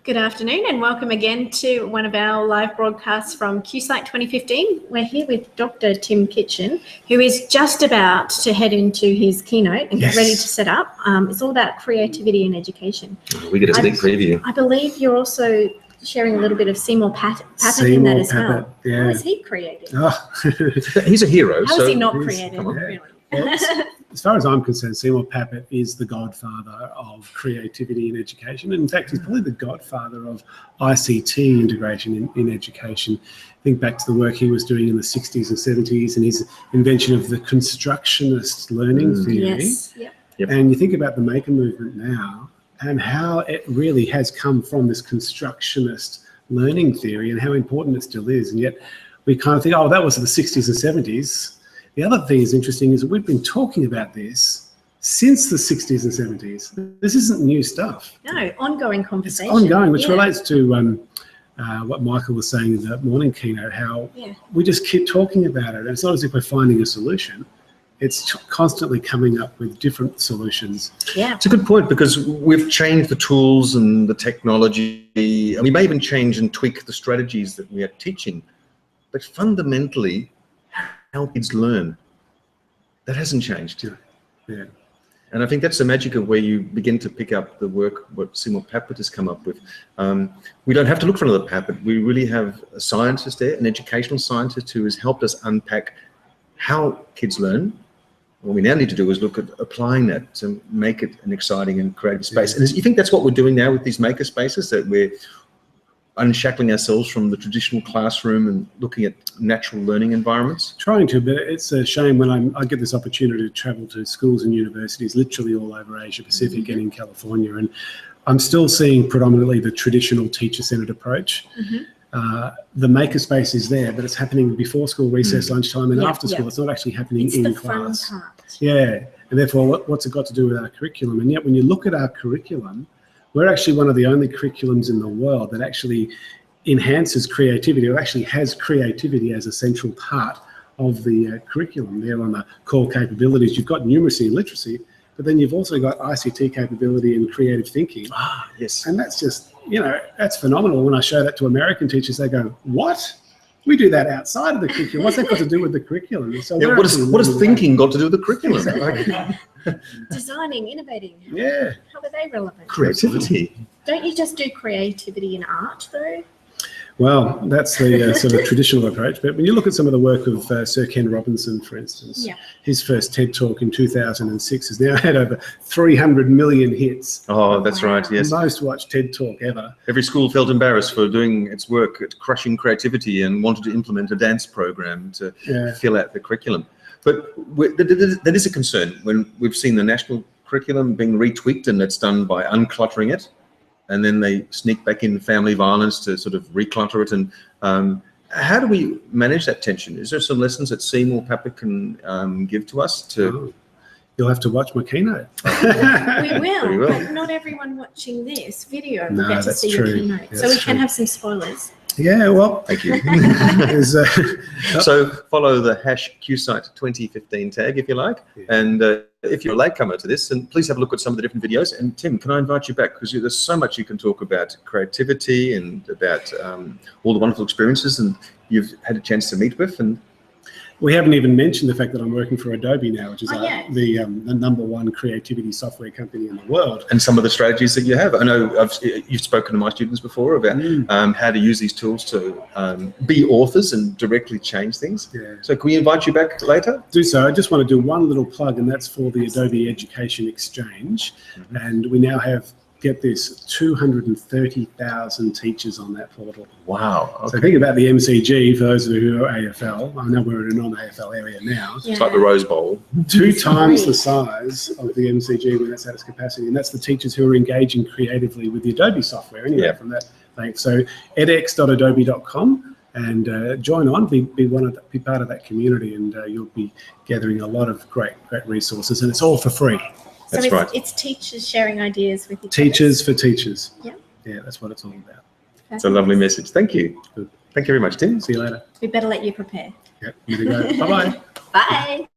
Good afternoon and welcome again to one of our live broadcasts from QSITE 2015. We're here with Dr. Tim Kitchen, who is just about to head into his keynote and get ready to set up. It's all about creativity in education. We get a sneak preview. I believe you're also sharing a little bit of Seymour Papert in that as well. Yeah. How is he creative? Oh. He's a hero. How is he not creative? Really? Well, as far as I'm concerned, Seymour Papert is the godfather of creativity in education. And in fact, he's probably the godfather of ICT integration in education. Think back to the work he was doing in the 60s and 70s and his invention of the constructionist learning theory. Yes. Yep. And you think about the maker movement now and how it really has come from this constructionist learning theory and how important it still is. And yet we kind of think, oh, that was the 60s and 70s. The other thing that's interesting is that we've been talking about this since the 60s and 70s. This isn't new stuff. No, ongoing conversation. It's ongoing, which relates to what Michael was saying in the morning keynote, how we just keep talking about it. And it's not as if we're finding a solution. It's constantly coming up with different solutions. Yeah. It's a good point because we've changed the tools and the technology, and we may even change and tweak the strategies that we are teaching. But fundamentally, how kids learn, that hasn't changed. Yeah. And I think that's the magic of where you begin to pick up the work, what Seymour Papert has come up with. We don't have to look for another Papert. We really have a scientist there, an educational scientist who has helped us unpack how kids learn. What we now need to do is look at applying that to make it an exciting and creative space. And you think that's what we're doing now with these maker spaces, that we're unshackling ourselves from the traditional classroom and looking at natural learning environments? Trying to, but it's a shame when I get this opportunity to travel to schools and universities literally all over Asia Pacific and in California, and I'm still seeing predominantly the traditional teacher-centered approach. The makerspace is there, but it's happening before school, recess, lunchtime, and after school. It's not actually happening in class. Fun part. Yeah, and therefore, what's it got to do with our curriculum? And yet, when you look at our curriculum, we're actually one of the only curriculums in the world that actually enhances creativity, or actually has creativity as a central part of the curriculum. There on the core capabilities, you've got numeracy and literacy, but then you've also got ICT capability and creative thinking. Yes. And that's just, that's phenomenal. When I show that to American teachers, they go, what? We do that outside of the curriculum. What's that got to do with the curriculum? So what has thinking got to do with the curriculum? Designing, innovating. Yeah. How are they relevant? Creativity. Don't you just do creativity in art, though? Well, that's the sort of traditional approach. But when you look at some of the work of Sir Ken Robinson, for instance, his first TED Talk in 2006 has now had over 300 million hits. Oh, that's right, yes. Most watched TED Talk ever. Every school felt embarrassed for doing its work at crushing creativity and wanted to implement a dance program to fill out the curriculum. But that is a concern when we've seen the national curriculum being retweaked, and that's done by uncluttering it. And then they sneak back in family violence to sort of reclutter it. And how do we manage that tension? Is there some lessons that Seymour Papert can give to us? You'll have to watch my keynote. We will, but not everyone watching this video will get to see your keynote. So we can have some spoilers. Yeah, well, thank you. So follow the #QSITE 2015 tag if you like. And if you're a latecomer to this, and please have a look at some of the different videos. And Tim, can I invite you back? Because there's so much you can talk about creativity and about all the wonderful experiences and you've had a chance to meet with. And we haven't even mentioned the fact that I'm working for Adobe now, which is the #1 creativity software company in the world. And some of the strategies that you have. I know you've spoken to my students before about how to use these tools to be authors and directly change things. Yeah. So can we invite you back later? Do so. I just want to do one little plug, and that's for the Adobe Education Exchange. And we now have, get this, 230,000 teachers on that portal. Wow. Okay. So think about the MCG, for those of you who are AFL. I know we're in a non-AFL area now. It's like the Rose Bowl. 2 times the size of the MCG when that's at its capacity. And that's the teachers who are engaging creatively with the Adobe software anyway from that. Thanks. So edx.adobe.com and join on, be part of that community, and you'll be gathering a lot of great resources, and it's all for free. That's right. It's teachers sharing ideas with each other. Teachers for teachers. Yeah. Yeah, that's what it's all about. It's a lovely message. Thank you. Good. Thank you very much, Tim. See you later. We better let you prepare. Yep. Here we go. Bye-bye. Bye.